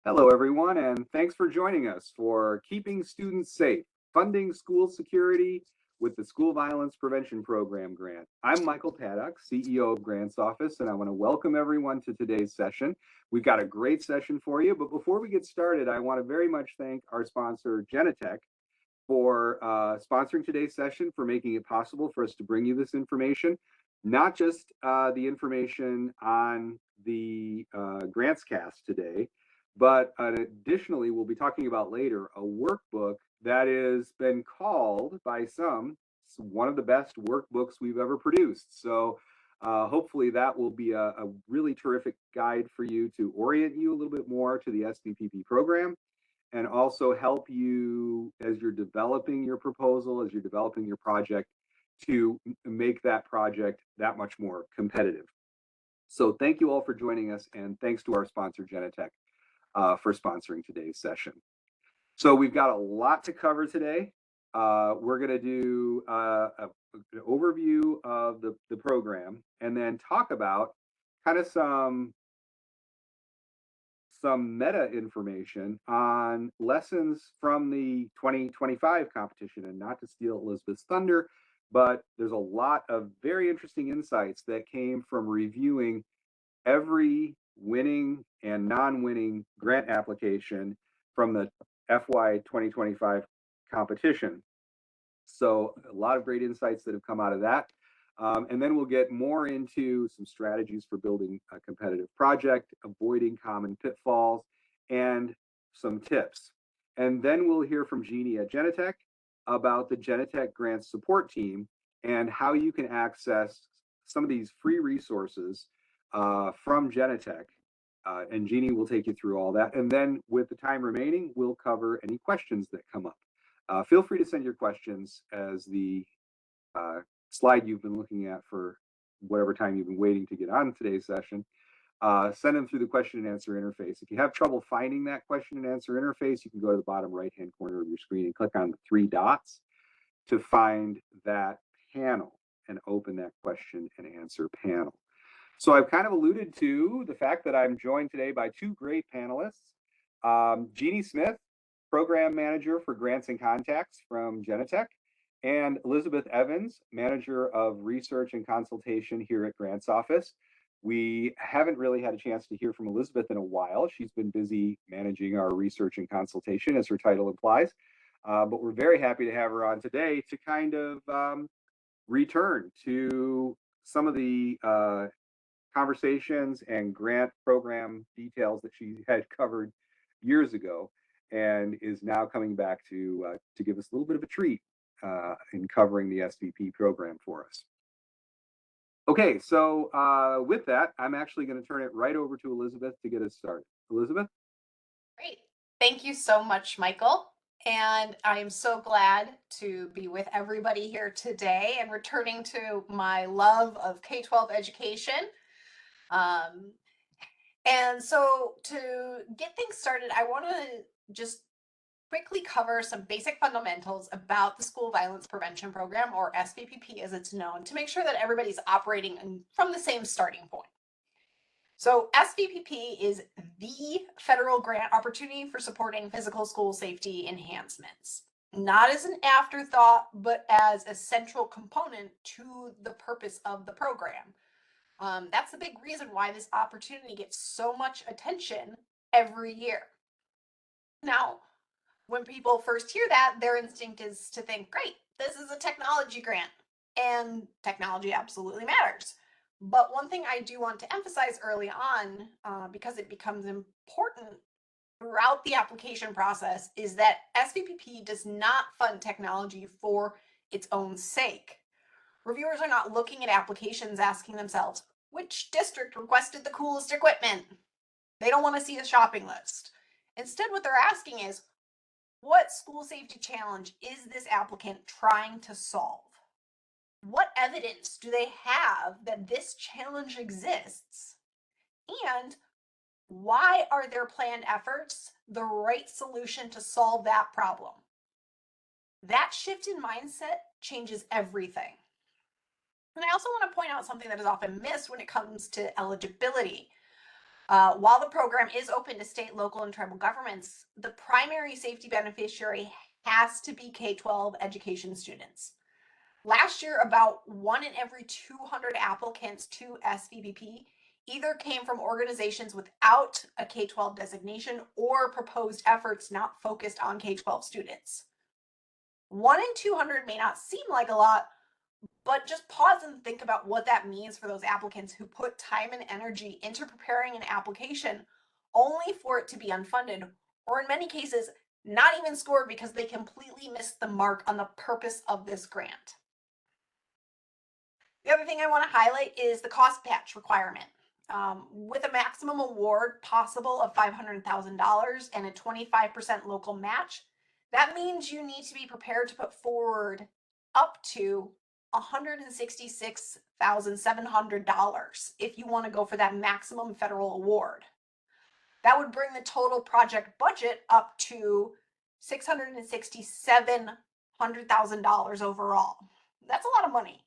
Hello, everyone, and thanks for joining us for Keeping Students Safe, Funding School Security with the School Violence Prevention Program grant. I'm Michael Paddock, CEO of Grants Office, and I want to welcome everyone to today's session. We've got a great session for you, but before we get started, I want to very much thank our sponsor, Genetec, for sponsoring today's session, for making it possible for us to bring you this information, not just the information on the grants cast today, but additionally, we'll be talking about later a workbook that has been called by some one of the best workbooks we've ever produced. So hopefully that will be a really terrific guide for you to orient you a little bit more to the SVPP program, and also help you as you're developing your proposal, as you're developing your project, to make that project that much more competitive. So thank you all for joining us, and thanks to our sponsor, Genetec, for sponsoring today's session. So we've got a lot to cover today. We're going to do an overview of the program, and then talk about kind of some meta information on lessons from the 2025 competition. And not to steal Elizabeth's thunder, but there's a lot of very interesting insights that came from reviewing every winning and non-winning grant application from the FY 2025 competition. So a lot of great insights that have come out of that. And then we'll get more into some strategies for building a competitive project, avoiding common pitfalls, and some tips. And then we'll hear from Jeanne at Genetec about the Genetec Grants Support Team and how you can access some of these free resources from Genetec. And Jeanne will take you through all that. And then with the time remaining, we'll cover any questions that come up. Feel free to send your questions as the slide you've been looking at for whatever time you've been waiting to get on today's session. Send them through the question and answer interface. If you have trouble finding that question and answer interface, you can go to the bottom right-hand corner of your screen and click on the 3 dots to find that panel and open that question and answer panel. So I've kind of alluded to the fact that I'm joined today by 2 great panelists. Jeanne Smith, Program Manager for Grants and Contacts from Genetec, and Elizabeth Evans, Manager of Research and Consultation here at Grants Office. We haven't really had a chance to hear from Elizabeth in a while. She's been busy managing our research and consultation, as her title implies. But we're very happy to have her on today to kind of return to some of the conversations and grant program details that she had covered years ago, and is now coming back to give us a little bit of a treat in covering the SVP program for us. Okay, so with that, I'm actually going to turn it right over to Elizabeth to get us started. Elizabeth? Great. Thank you so much, Michael. And I am so glad to be with everybody here today and returning to my love of K-12 education. And so to get things started, I want to just quickly cover some basic fundamentals about the School Violence Prevention Program, or SVPP as it's known, to make sure that everybody's operating from the same starting point. So SVPP is the federal grant opportunity for supporting physical school safety enhancements, not as an afterthought, but as a central component to the purpose of the program. That's the big reason why this opportunity gets so much attention every year. Now, when people first hear that, their instinct is to think, great, this is a technology grant, and technology absolutely matters. But one thing I do want to emphasize early on, because it becomes important throughout the application process, is that SVPP does not fund technology for its own sake. Reviewers are not looking at applications asking themselves, which district requested the coolest equipment? They don't want to see a shopping list. Instead, what they're asking is, what school safety challenge is this applicant trying to solve? What evidence do they have that this challenge exists? And why are their planned efforts the right solution to solve that problem? That shift in mindset changes everything. And I also want to point out something that is often missed when it comes to eligibility. While the program is open to state, local, and tribal governments, the primary safety beneficiary has to be K-12 education students. Last year, about 1 in every 200 applicants to SVPP either came from organizations without a K-12 designation or proposed efforts not focused on K-12 students. 1 in 200 may not seem like a lot, but just pause and think about what that means for those applicants who put time and energy into preparing an application only for it to be unfunded, or in many cases, not even scored because they completely missed the mark on the purpose of this grant. The other thing I want to highlight is the cost match requirement. With a maximum award possible of $500,000 and a 25% local match, that means you need to be prepared to put forward up to $166,700 if you want to go for that maximum federal award. That would bring the total project budget up to $667,000 overall. That's a lot of money.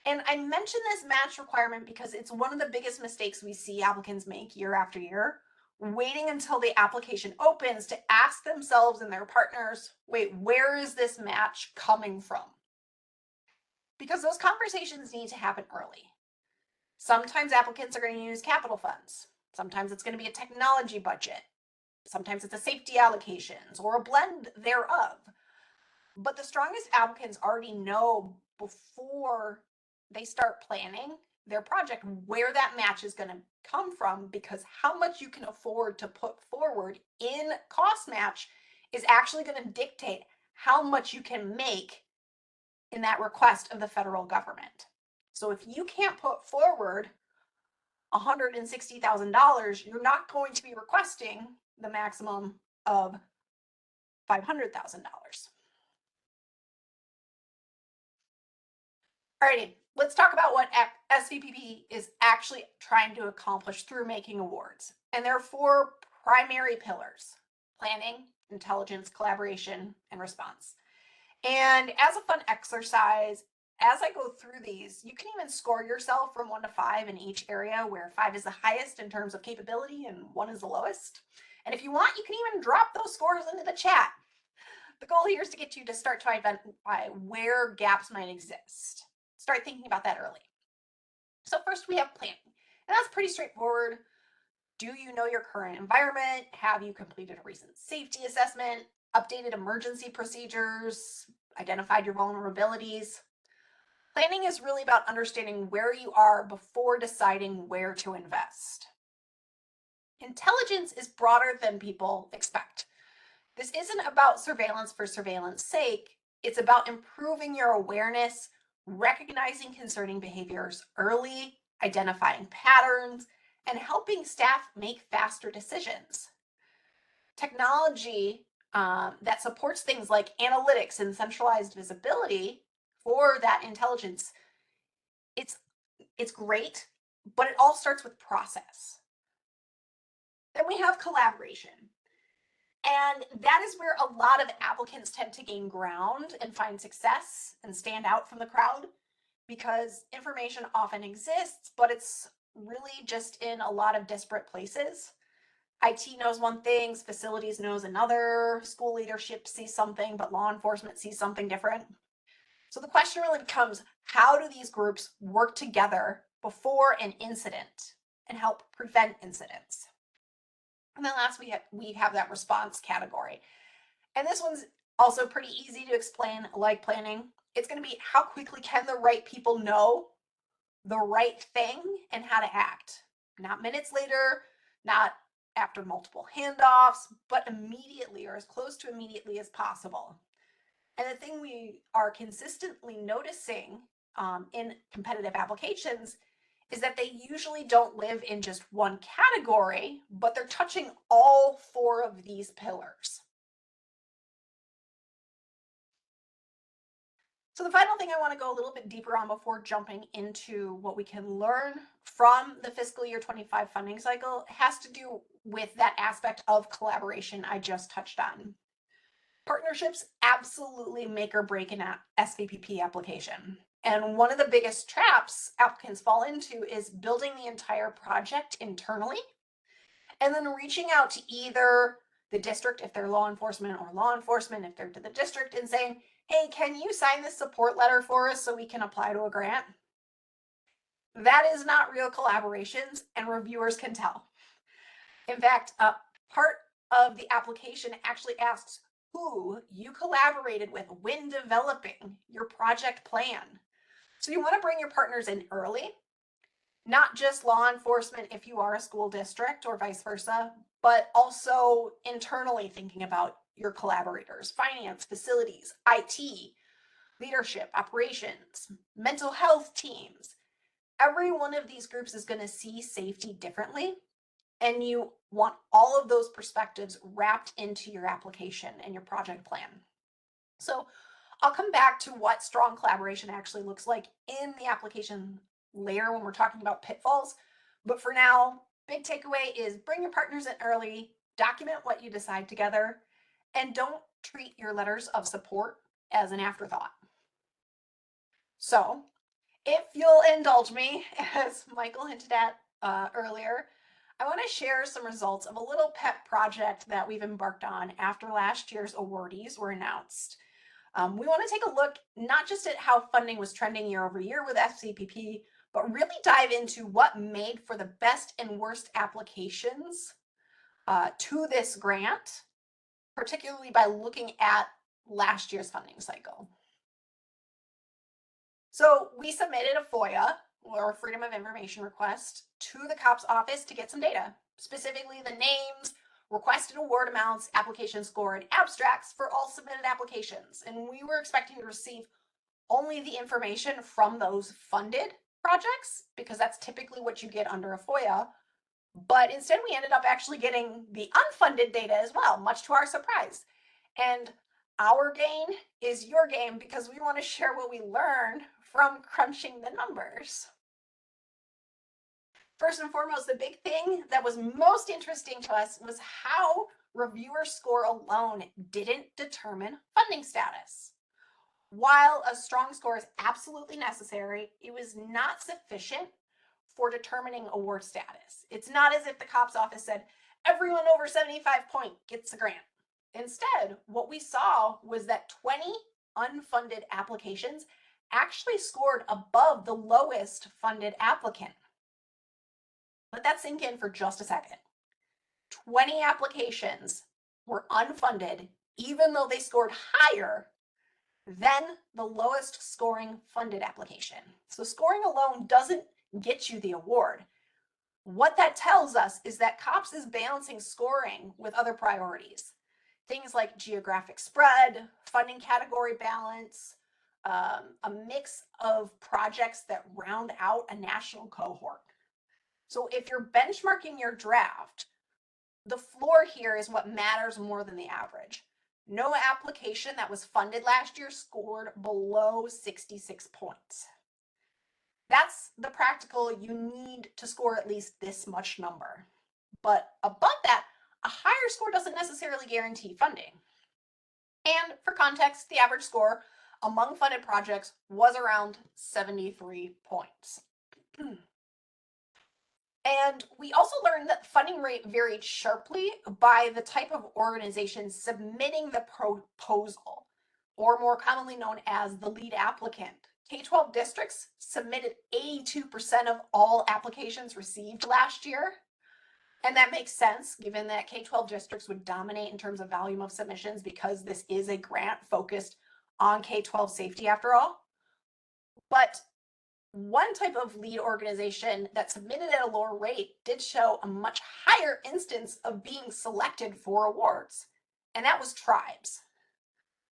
And I mention this match requirement because it's one of the biggest mistakes we see applicants make year after year, waiting until the application opens to ask themselves and their partners, wait, where is this match coming from? Because those conversations need to happen early. Sometimes applicants are going to use capital funds. Sometimes it's going to be a technology budget. Sometimes it's a safety allocations or a blend thereof. But the strongest applicants already know before they start planning their project where that match is going to come from, because how much you can afford to put forward in cost match is actually going to dictate how much you can make in that request of the federal government. So if you can't put forward $160,000, you're not going to be requesting the maximum of $500,000. Alrighty, let's talk about what SVPP is actually trying to accomplish through making awards. And there are 4 primary pillars: planning, intelligence, collaboration, and response. And as a fun exercise, as I go through these, you can even score yourself from 1 to 5 in each area, where 5 is the highest in terms of capability and 1 is the lowest. And if you want, you can even drop those scores into the chat. The goal here is to get you to start to identify where gaps might exist. Start thinking about that early. So first we have planning, and that's pretty straightforward. Do you know your current environment? Have you completed a recent safety assessment, updated emergency procedures, identified your vulnerabilities? Planning is really about understanding where you are before deciding where to invest. Intelligence is broader than people expect. This isn't about surveillance for surveillance sake. It's about improving your awareness, recognizing concerning behaviors early, identifying patterns, and helping staff make faster decisions. Technology that supports things like analytics and centralized visibility for that intelligence, it's great, but it all starts with process. Then we have collaboration. And that is where a lot of applicants tend to gain ground and find success and stand out from the crowd, because information often exists, but it's really just in a lot of disparate places. IT knows one thing, facilities knows another, school leadership sees something, but law enforcement sees something different. So the question really becomes, how do these groups work together before an incident and help prevent incidents? And then last, we have that response category. And this one's also pretty easy to explain, like planning. It's going to be, how quickly can the right people know the right thing and how to act? Not minutes later, not after multiple handoffs, but immediately, or as close to immediately as possible. And the thing we are consistently noticing in competitive applications is that they usually don't live in just one category, but they're touching all 4 of these pillars. So the final thing I want to go a little bit deeper on before jumping into what we can learn from the fiscal year 25 funding cycle has to do with that aspect of collaboration I just touched on. Partnerships absolutely make or break an SVPP application. And one of the biggest traps applicants fall into is building the entire project internally and then reaching out to either the district if they're law enforcement, or law enforcement if they're to the district, and saying, hey, can you sign this support letter for us so we can apply to a grant? That is not real collaborations, and reviewers can tell. In fact, part of the application actually asks who you collaborated with when developing your project plan. So you want to bring your partners in early, not just law enforcement if you are a school district or vice versa, but also internally thinking about your collaborators, finance, facilities, IT, leadership, operations, mental health teams. Every one of these groups is going to see safety differently, and you want all of those perspectives wrapped into your application and your project plan. So I'll come back to what strong collaboration actually looks like in the application later when we're talking about pitfalls. But for now, big takeaway is bring your partners in early, document what you decide together, and don't treat your letters of support as an afterthought. So if you'll indulge me, as Michael hinted at earlier, I want to share some results of a little pet project that we've embarked on after last year's awardees were announced. We want to take a look not just at how funding was trending year over year with SVPP, but really dive into what made for the best and worst applications to this grant, particularly by looking at last year's funding cycle. So we submitted a FOIA, or Freedom of Information request, to the COPS office to get some data, specifically the names, requested award amounts, application score, and abstracts for all submitted applications. And we were expecting to receive only the information from those funded projects, because that's typically what you get under a FOIA. But instead, we ended up actually getting the unfunded data as well, much to our surprise. And our gain is your gain, because we want to share what we learned from crunching the numbers. First and foremost, the big thing that was most interesting to us was how reviewer score alone didn't determine funding status. While a strong score is absolutely necessary, it was not sufficient for determining award status. It's not as if the COPS office said, everyone over 75 points gets a grant. Instead, what we saw was that 20 unfunded applications actually scored above the lowest funded applicant. Let that sink in for just a second. 20 applications were unfunded, even though they scored higher than the lowest scoring funded application. So scoring alone doesn't get you the award. What that tells us is that COPS is balancing scoring with other priorities. Things like geographic spread, funding category balance, a mix of projects that round out a national cohort. So if you're benchmarking your draft, the floor here is what matters more than the average. No application that was funded last year scored below 66 points. That's the practical, you need to score at least this much number. But above that, a higher score doesn't necessarily guarantee funding. And for context, the average score among funded projects was around 73 points. And we also learned that the funding rate varied sharply by the type of organization submitting the proposal, or more commonly known as the lead applicant. K-12 districts submitted 82% of all applications received last year. And that makes sense, given that K-12 districts would dominate in terms of volume of submissions, because this is a grant focused on K-12 safety after all. But one type of lead organization that submitted at a lower rate did show a much higher instance of being selected for awards, and that was tribes.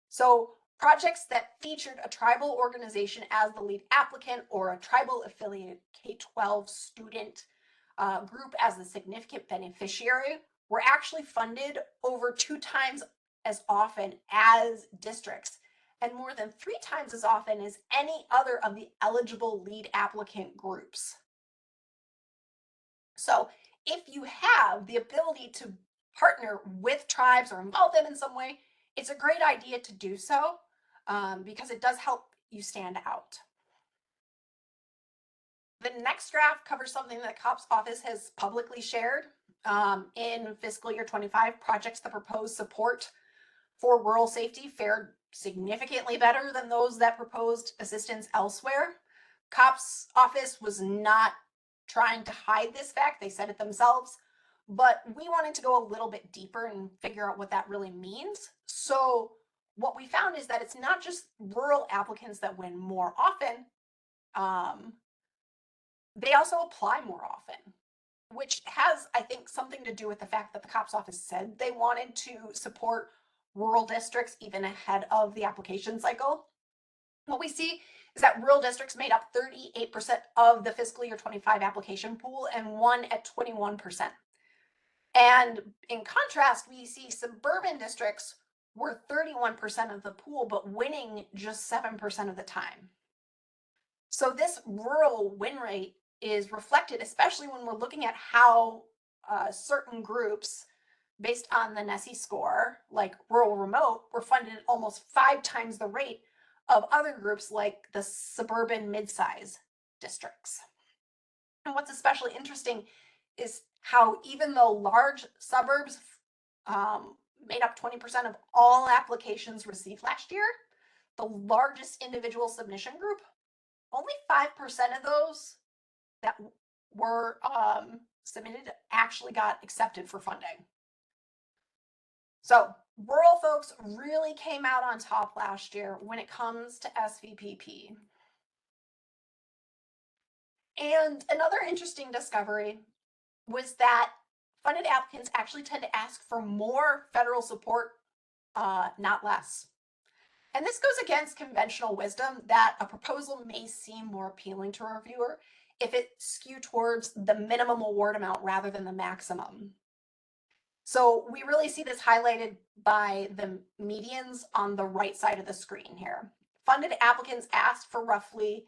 So projects that featured a tribal organization as the lead applicant, or a tribal affiliated K-12 student group as the significant beneficiary, were actually funded over 2 times as often as districts, and more than 3 times as often as any other of the eligible lead applicant groups. So if you have the ability to partner with tribes or involve them in some way, it's a great idea to do so, because it does help you stand out. The next graph covers something that COPS office has publicly shared. in fiscal year 25, projects that propose support for rural safety fared significantly better than those that proposed assistance elsewhere. COP's office was not trying to hide this fact, they said it themselves, but we wanted to go a little bit deeper and figure out what that really means. So what we found is that it's not just rural applicants that win more often, they also apply more often, which has, I think, something to do with the fact that the COP's office said they wanted to support rural districts even ahead of the application cycle. What we see is that rural districts made up 38% of the fiscal year 25 application pool and won at 21%. And in contrast, we see suburban districts were 31% of the pool, but winning just 7% of the time. So this rural win rate is reflected, especially when we're looking at how certain groups, based on the NESE score, like rural remote, were funded at almost 5 times the rate of other groups like the suburban midsize districts. And what's especially interesting is how even though large suburbs made up 20% of all applications received last year, the largest individual submission group, only 5% of those that were submitted actually got accepted for funding. So rural folks really came out on top last year when it comes to SVPP. And another interesting discovery was that funded applicants actually tend to ask for more federal support, not less. And this goes against conventional wisdom that a proposal may seem more appealing to a reviewer if it skewed towards the minimum award amount rather than the maximum. So we really see this highlighted by the medians on the right side of the screen here. Funded applicants asked for roughly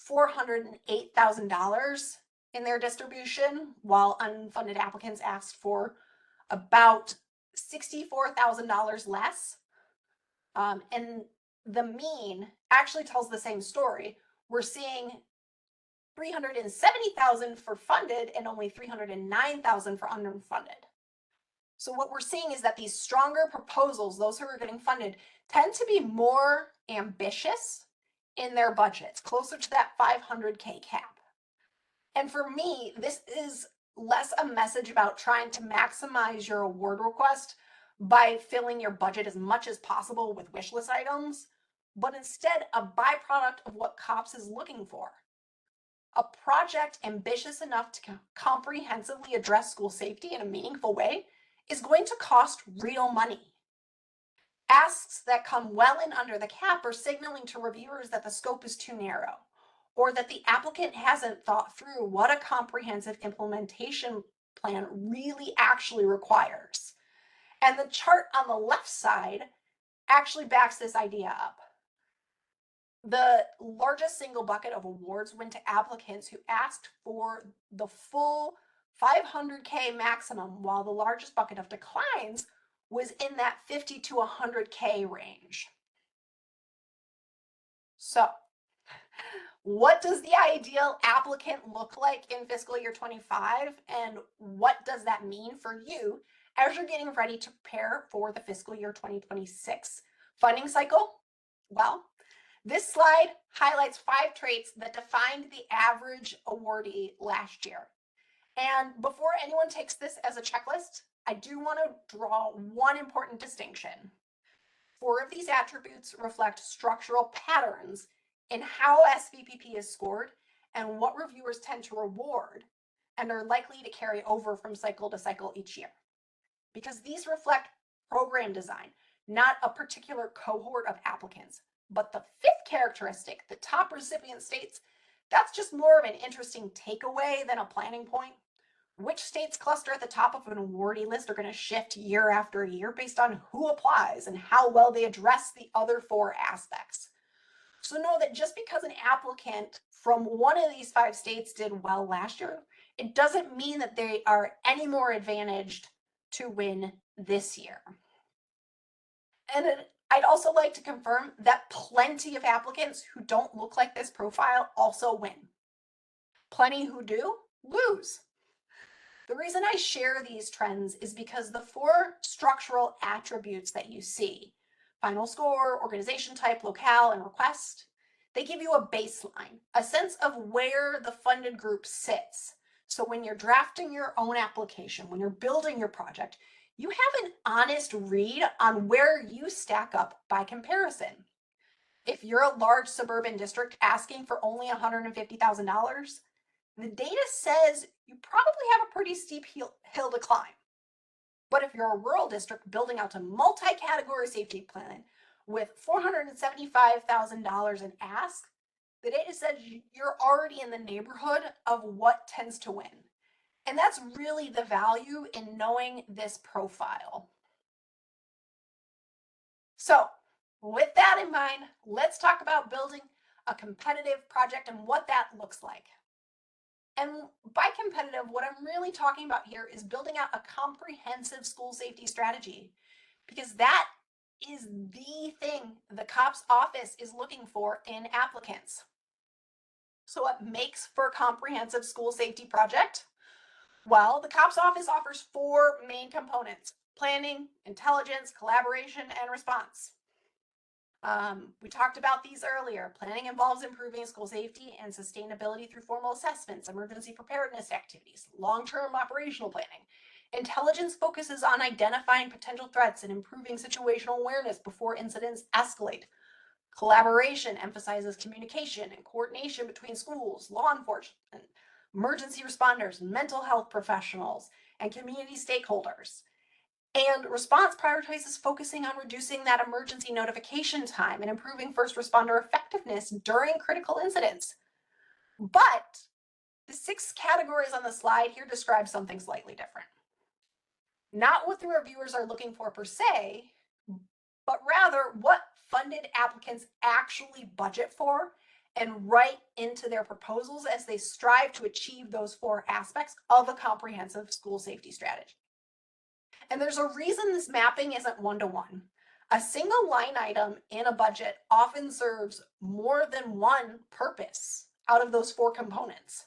$408,000 in their distribution, while unfunded applicants asked for about $64,000 less. And the mean actually tells the same story. We're seeing $370,000 for funded and only $309,000 for unfunded. So what we're seeing is that these stronger proposals, those who are getting funded, tend to be more ambitious in their budgets, closer to that 500K cap. And for me, this is less a message about trying to maximize your award request by filling your budget as much as possible with wish list items, but instead a byproduct of what COPS is looking for. A project ambitious enough to comprehensively address school safety in a meaningful way is going to cost real money. Asks that come well in under the cap are signaling to reviewers that the scope is too narrow, or that the applicant hasn't thought through what a comprehensive implementation plan really actually requires. And the chart on the left side actually backs this idea up. The largest single bucket of awards went to applicants who asked for the full 500K maximum, while the largest bucket of declines was in that 50 to 100K range. So what does the ideal applicant look like in fiscal year 25? And what does that mean for you as you're getting ready to prepare for the fiscal year 2026 funding cycle? Well, this slide highlights 5 traits that defined the average awardee last year. And before anyone takes this as a checklist, I do want to draw one important distinction. 4 of these attributes reflect structural patterns in how SVPP is scored and what reviewers tend to reward and are likely to carry over from cycle to cycle each year. Because these reflect program design, not a particular cohort of applicants. But the 5th characteristic, the top recipient states, that's just more of an interesting takeaway than a planning point. Which states cluster at the top of an awardee list are going to shift year after year based on who applies and how well they address the other 4 aspects. So know that just because an applicant from one of these 5 states did well last year, it doesn't mean that they are any more advantaged to win this year. And I'd also like to confirm that plenty of applicants who don't look like this profile also win. Plenty who do lose. The reason I share these trends is because the 4 structural attributes that you see, final score, organization type, locale, and request, they give you a baseline, a sense of where the funded group sits. So when you're drafting your own application, when you're building your project, you have an honest read on where you stack up by comparison. If you're a large suburban district asking for only $150,000, the data says you probably have a pretty steep hill to climb. But if you're a rural district building out a multi-category safety plan with $475,000 in ask, the data says you're already in the neighborhood of what tends to win. And that's really the value in knowing this profile. So with that in mind, let's talk about building a competitive project and what that looks like. And by competitive, what I'm really talking about here is building out a comprehensive school safety strategy, because that is the thing the COPS office is looking for in applicants. So what makes for a comprehensive school safety project? Well, the COPS office offers 4 main components: planning, intelligence, collaboration, and response. We talked about these earlier. Planning involves improving school safety and sustainability through formal assessments, emergency preparedness activities, long-term operational planning. Intelligence focuses on identifying potential threats and improving situational awareness before incidents escalate. Collaboration emphasizes communication and coordination between schools, law enforcement, emergency responders, mental health professionals, and community stakeholders. And response prioritizes focusing on reducing that emergency notification time and improving first responder effectiveness during critical incidents. But the 6 categories on the slide here describe something slightly different. Not what the reviewers are looking for per se, but rather what funded applicants actually budget for and write into their proposals as they strive to achieve those 4 aspects of a comprehensive school safety strategy. And there's a reason this mapping isn't one-to-one. A single line item in a budget often serves more than one purpose out of those 4 components.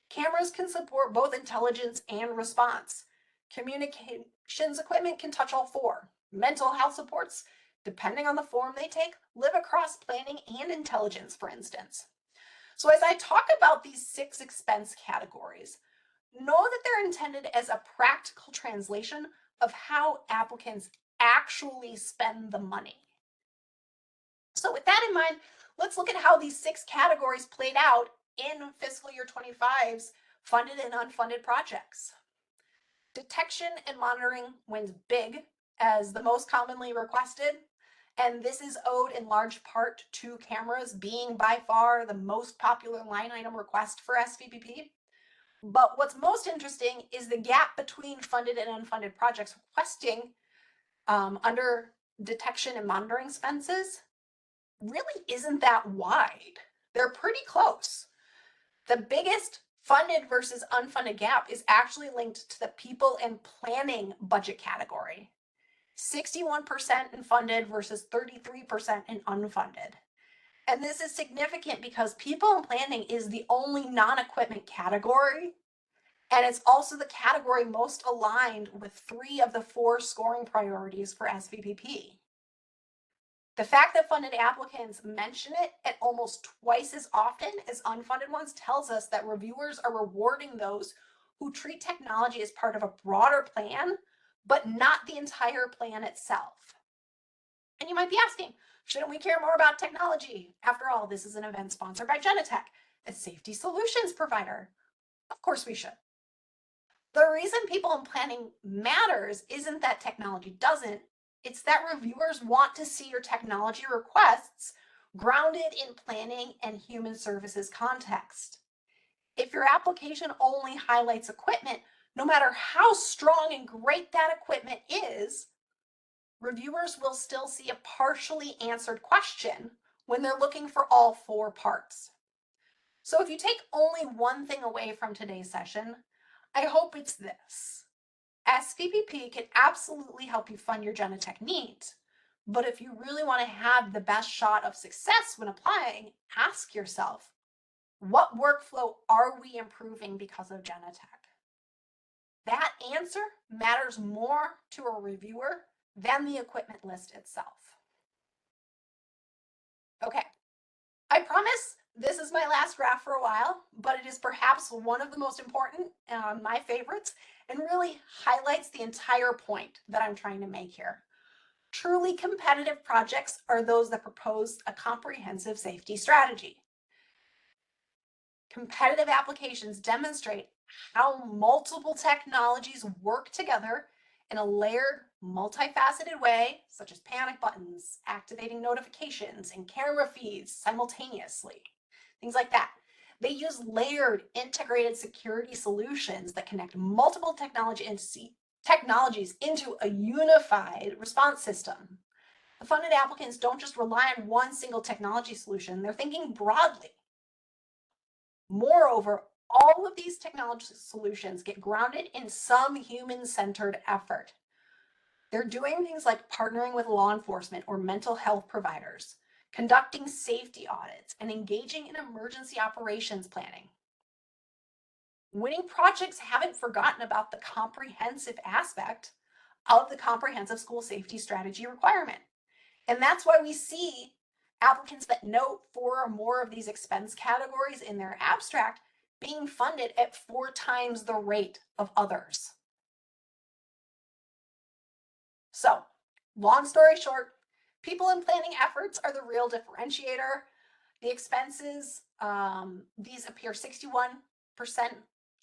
Cameras can support both intelligence and response. Communications equipment can touch all 4. Mental health supports, depending on the form they take, live across planning and intelligence, for instance. So as I talk about these 6 expense categories, know that they're intended as a practical translation of how applicants actually spend the money. So with that in mind, let's look at how these 6 categories played out in fiscal year 25's funded and unfunded projects. Detection and monitoring wins big as the most commonly requested, and this is owed in large part to cameras being by far the most popular line item request for SVPP. But what's most interesting is the gap between funded and unfunded projects requesting under detection and monitoring expenses really isn't that wide. They're pretty close. The biggest funded versus unfunded gap is actually linked to the people and planning budget category. 61% in funded versus 33% in unfunded. And this is significant because people and planning is the only non-equipment category, and it's also the category most aligned with 3 of the 4 scoring priorities for SVPP. The fact that funded applicants mention it at almost twice as often as unfunded ones tells us that reviewers are rewarding those who treat technology as part of a broader plan, but not the entire plan itself. And you might be asking, shouldn't we care more about technology? After all, this is an event sponsored by Genetec, a safety solutions provider. Of course we should. The reason people in planning matters isn't that technology doesn't, it's that reviewers want to see your technology requests grounded in planning and human services context. If your application only highlights equipment, no matter how strong and great that equipment is, reviewers will still see a partially answered question when they're looking for all 4 parts. So if you take only one thing away from today's session, I hope it's this. SVPP can absolutely help you fund your Genetec needs, but if you really want to have the best shot of success when applying, ask yourself, what workflow are we improving because of Genetec? that answer matters more to a reviewer than the equipment list itself. Okay, I promise this is my last graph for a while, but it is perhaps one of the most important, my favorites, and really highlights the entire point that I'm trying to make here. Truly competitive projects are those that propose a comprehensive safety strategy. Competitive applications demonstrate how multiple technologies work together in a layered, multifaceted way, such as panic buttons, activating notifications, and camera feeds simultaneously, things like that. They use layered, integrated security solutions that connect multiple technologies into a unified response system. The funded applicants don't just rely on one single technology solution, they're thinking broadly. Moreover, all of these technology solutions get grounded in some human-centered effort. They're doing things like partnering with law enforcement or mental health providers, conducting safety audits, and engaging in emergency operations planning. Winning projects haven't forgotten about the comprehensive aspect of the comprehensive school safety strategy requirement. And that's why we see applicants that note 4 or more of these expense categories in their abstract being funded at 4 times the rate of others. So, long story short, people in planning efforts are the real differentiator. The expenses, these appear 61%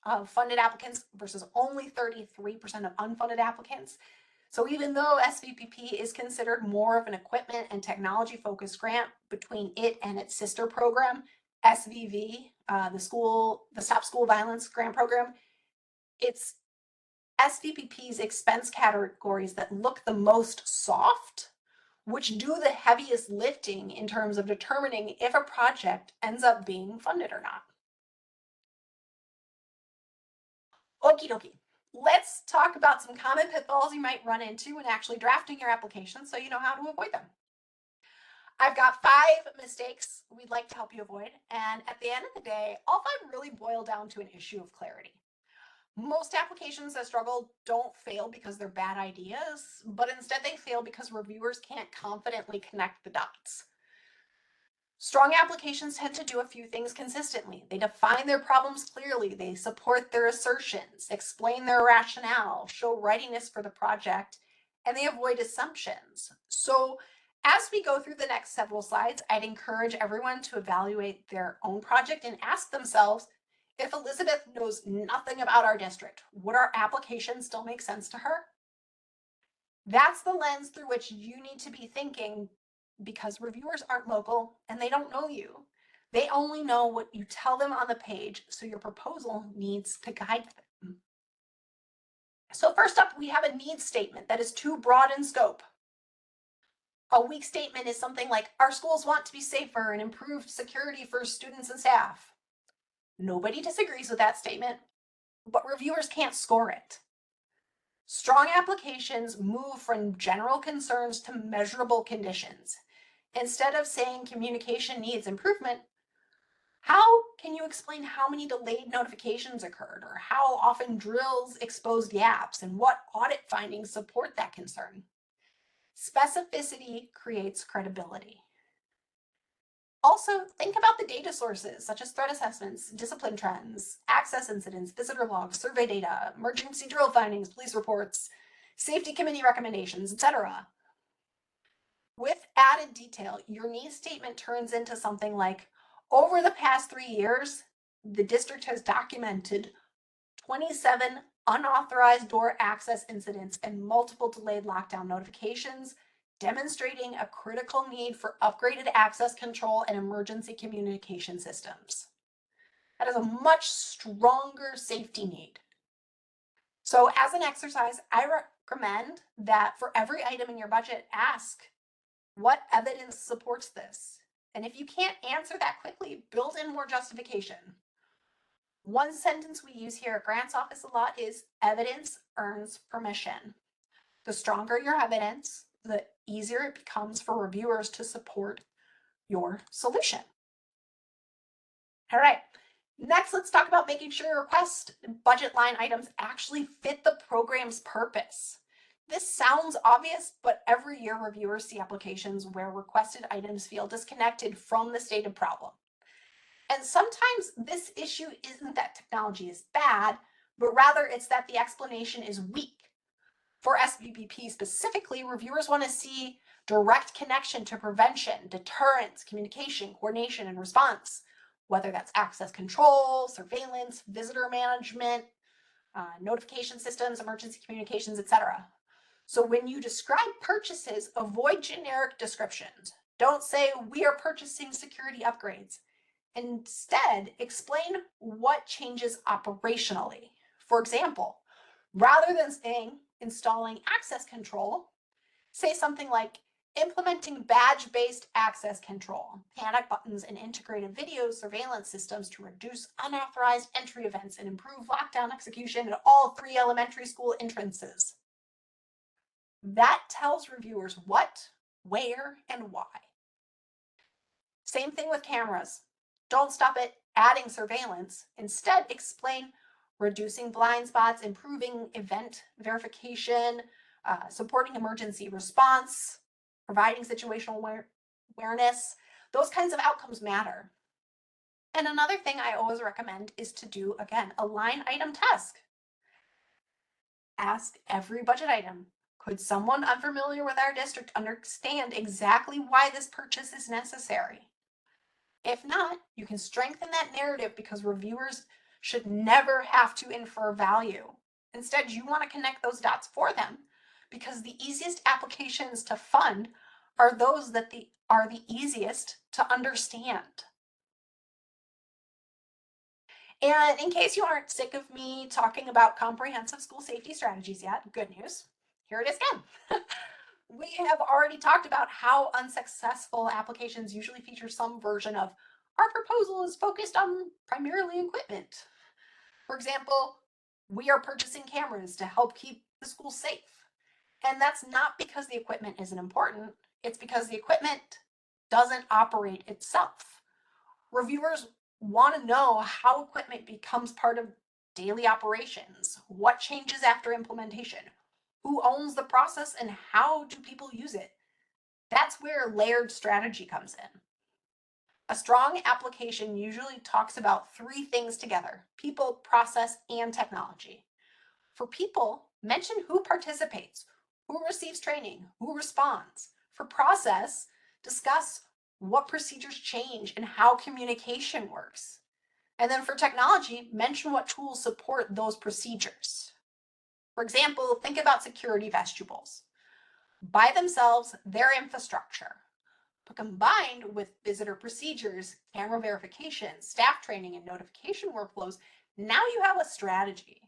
of funded applicants versus only 33% of unfunded applicants. So even though SVPP is considered more of an equipment and technology focused grant between it and its sister program, SVV, the Stop School Violence Grant Program, it's SVPP's expense categories that look the most soft, which do the heaviest lifting in terms of determining if a project ends up being funded or not. Okie dokie. Let's talk about some common pitfalls you might run into when actually drafting your application so you know how to avoid them. I've got 5 mistakes we'd like to help you avoid, and at the end of the day, all 5 really boil down to an issue of clarity. Most applications that struggle don't fail because they're bad ideas, but instead they fail because reviewers can't confidently connect the dots. Strong applications tend to do a few things consistently. They define their problems clearly, they support their assertions, explain their rationale, show readiness for the project, and they avoid assumptions. So as we go through the next several slides, I'd encourage everyone to evaluate their own project and ask themselves, if Elizabeth knows nothing about our district, would our application still make sense to her? That's the lens through which you need to be thinking, because reviewers aren't local and they don't know you. They only know what you tell them on the page, so your proposal needs to guide them. So first up, we have a needs statement that is too broad in scope. A weak statement is something like, our schools want to be safer and improved security for students and staff. Nobody disagrees with that statement, but reviewers can't score it. Strong applications move from general concerns to measurable conditions. Instead of saying communication needs improvement, how can you explain how many delayed notifications occurred, or how often drills exposed gaps, and what audit findings support that concern? Specificity creates credibility. Also, think about the data sources, such as threat assessments, discipline trends, access incidents, visitor logs, survey data, emergency drill findings, police reports, safety committee recommendations, etc. With added detail, your needs statement turns into something like, over the past 3 years, the district has documented 27 unauthorized door access incidents and multiple delayed lockdown notifications, demonstrating a critical need for upgraded access control and emergency communication systems. That is a much stronger safety need. So as an exercise, I recommend that for every item in your budget, ask, what evidence supports this? And if you can't answer that quickly, build in more justification. One sentence we use here at Grants Office a lot is, evidence earns permission. The stronger your evidence, the easier it becomes for reviewers to support your solution. All right, Next, let's talk about making sure your request budget line items actually fit the program's purpose. This sounds obvious, but every year reviewers see applications where requested items feel disconnected from the stated problem. And sometimes this issue isn't that technology is bad, but rather it's that the explanation is weak. For SVPP specifically, reviewers want to see direct connection to prevention, deterrence, communication, coordination, and response, whether that's access control, surveillance, visitor management, notification systems, emergency communications, etc. So when you describe purchases, avoid generic descriptions. Don't say, we are purchasing security upgrades. Instead, explain what changes operationally. For example, rather than saying installing access control, say something like implementing badge-based access control, panic buttons, and integrated video surveillance systems to reduce unauthorized entry events and improve lockdown execution at all 3 elementary school entrances. That tells reviewers what, where, and why. Same thing with cameras. Don't stop at adding surveillance. Instead, explain reducing blind spots, improving event verification, supporting emergency response, providing situational awareness. Those kinds of outcomes matter. And another thing I always recommend is to do, again, a line item task. Ask every budget item, could someone unfamiliar with our district understand exactly why this purchase is necessary? If not, you can strengthen that narrative because reviewers should never have to infer value. Instead, you want to connect those dots for them because the easiest applications to fund are those that are the easiest to understand. And in case you aren't sick of me talking about comprehensive school safety strategies yet, good news, here it is again. We have already talked about how unsuccessful applications usually feature some version of our proposal is focused on primarily equipment. For example, we are purchasing cameras to help keep the school safe. And that's not because the equipment isn't important, it's because the equipment doesn't operate itself. Reviewers want to know how equipment becomes part of daily operations, what changes after implementation, who owns the process, and how do people use it. That's where layered strategy comes in. A strong application usually talks about 3 things together: people, process, and technology. For people, mention who participates, who receives training, who responds. For process, discuss what procedures change and how communication works. And then for technology, mention what tools support those procedures. For example, think about security vestibules. By themselves, they're infrastructure. But combined with visitor procedures, camera verification, staff training, and notification workflows, now you have a strategy.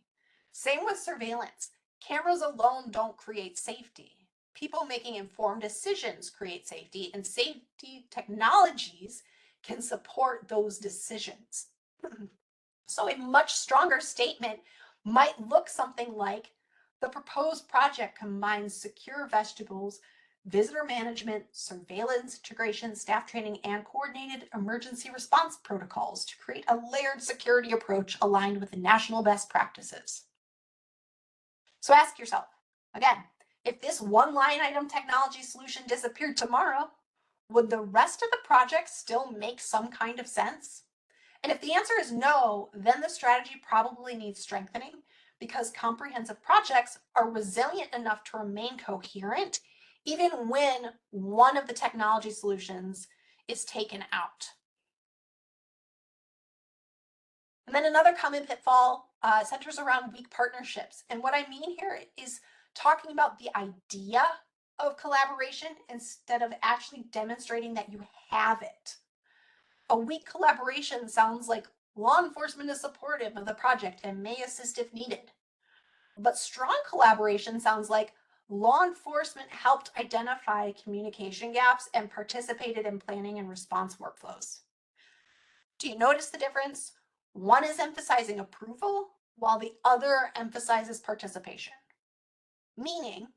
Same with surveillance. Cameras alone don't create safety. People making informed decisions create safety, and safety technologies can support those decisions. So a much stronger statement might look something like, the proposed project combines secure vestibules, visitor management, surveillance integration, staff training, and coordinated emergency response protocols to create a layered security approach aligned with the national best practices. So ask yourself, again, if this one line item technology solution disappeared tomorrow, would the rest of the project still make some kind of sense? And if the answer is no, then the strategy probably needs strengthening because comprehensive projects are resilient enough to remain coherent even when one of the technology solutions is taken out. And then another common pitfall centers around weak partnerships. And what I mean here is talking about the idea of collaboration instead of actually demonstrating that you have it. A weak collaboration sounds like law enforcement is supportive of the project and may assist if needed. But strong collaboration sounds like law enforcement helped identify communication gaps and participated in planning and response workflows. Do you notice the difference? One is emphasizing approval, while the other emphasizes participation. Meaning,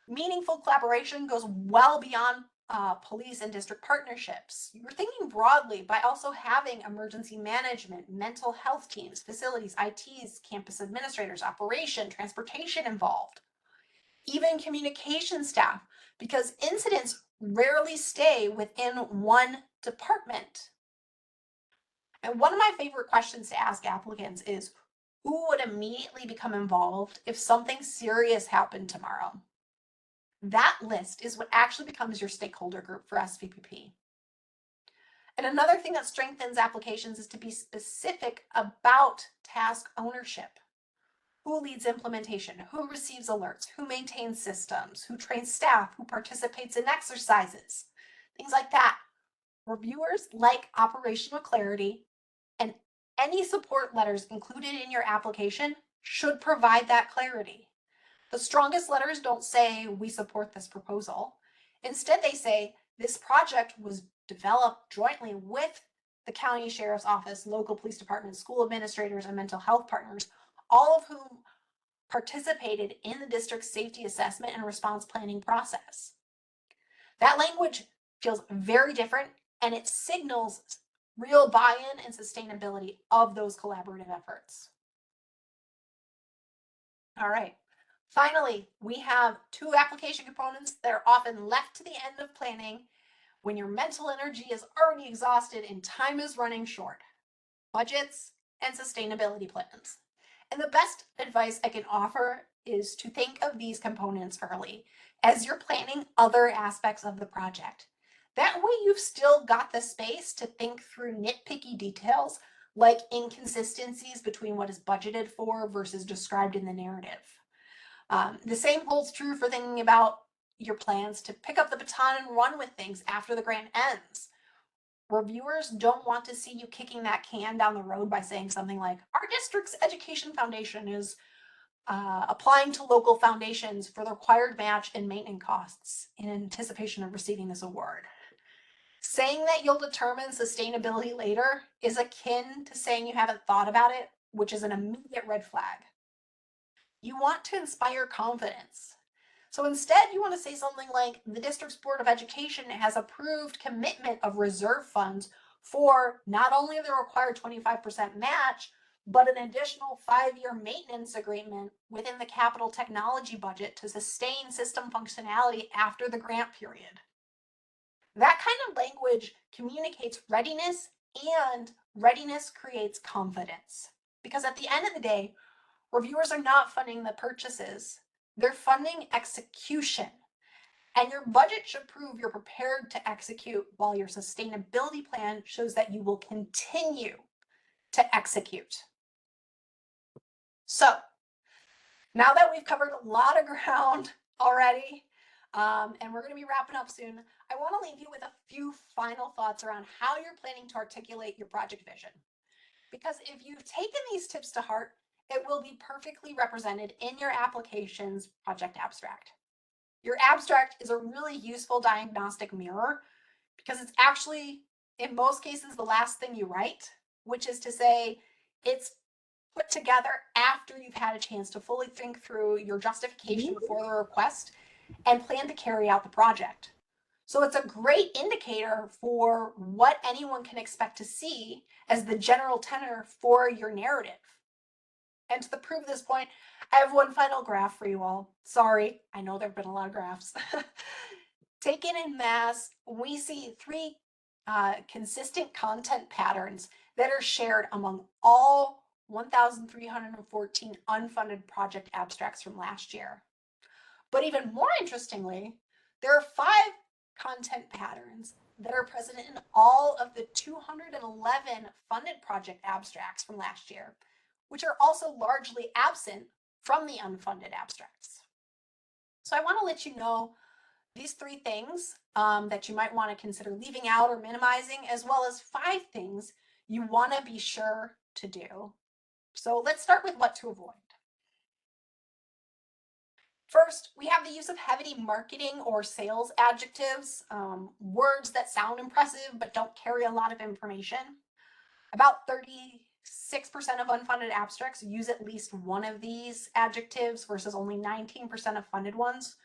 meaningful collaboration goes well beyond police and district partnerships. You're thinking broadly by also having emergency management, mental health teams, facilities, ITs, campus administrators, operation, transportation involved, even communication staff, because incidents rarely stay within one department. And one of my favorite questions to ask applicants is, who would immediately become involved if something serious happened tomorrow? That list is what actually becomes your stakeholder group for SVPP. And another thing that strengthens applications is to be specific about task ownership. Who leads implementation? Who receives alerts? Who maintains systems? Who trains staff? Who participates in exercises? Things like that. Reviewers like operational clarity, and any support letters included in your application should provide that clarity. The strongest letters don't say, "We support this proposal." Instead, they say, "This project was developed jointly with the county sheriff's office, local police departments, school administrators, and mental health partners, all of whom participated in the district's safety assessment and response planning process." That language feels very different, and it signals real buy-in and sustainability of those collaborative efforts. All right. Finally, we have two application components that are often left to the end of planning when your mental energy is already exhausted and time is running short: budgets and sustainability plans. And the best advice I can offer is to think of these components early as you're planning other aspects of the project. That way you've still got the space to think through nitpicky details like inconsistencies between what is budgeted for versus described in the narrative. The same holds true for thinking about your plans to pick up the baton and run with things after the grant ends. Reviewers don't want to see you kicking that can down the road by saying something like, "Our district's education foundation is applying to local foundations for the required match and maintenance costs in anticipation of receiving this award." Saying that you'll determine sustainability later is akin to saying you haven't thought about it, which is an immediate red flag. You want to inspire confidence. So instead, you want to say something like, "The district's Board of Education has approved commitment of reserve funds for not only the required 25% match, but an additional 5-year maintenance agreement within the capital technology budget to sustain system functionality after the grant period." That kind of language communicates readiness, and readiness creates confidence. Because at the end of the day, reviewers are not funding the purchases, they're funding execution. And your budget should prove you're prepared to execute, while your sustainability plan shows that you will continue to execute. So now that we've covered a lot of ground already, and we're going to be wrapping up soon, I want to leave you with a few final thoughts around how you're planning to articulate your project vision. Because if you've taken these tips to heart, it will be perfectly represented in your application's project abstract. Your abstract is a really useful diagnostic mirror because it's actually, in most cases, the last thing you write, which is to say, it's put together after you've had a chance to fully think through your justification for the request and plan to carry out the project. So it's a great indicator for what anyone can expect to see as the general tenor for your narrative. And to prove this point, I have one final graph for you all. Sorry, I know there have been a lot of graphs. Taken en masse, we see three consistent content patterns that are shared among all 1,314 unfunded project abstracts from last year. But even more interestingly, there are 5 content patterns that are present in all of the 211 funded project abstracts from last year, which are also largely absent from the unfunded abstracts. So I want to let you know these 3 things that you might want to consider leaving out or minimizing, as well as 5 things you want to be sure to do. So let's start with what to avoid. First, we have the use of heavy marketing or sales adjectives, words that sound impressive but don't carry a lot of information. About 36% of unfunded abstracts use at least one of these adjectives versus only 19% of funded ones.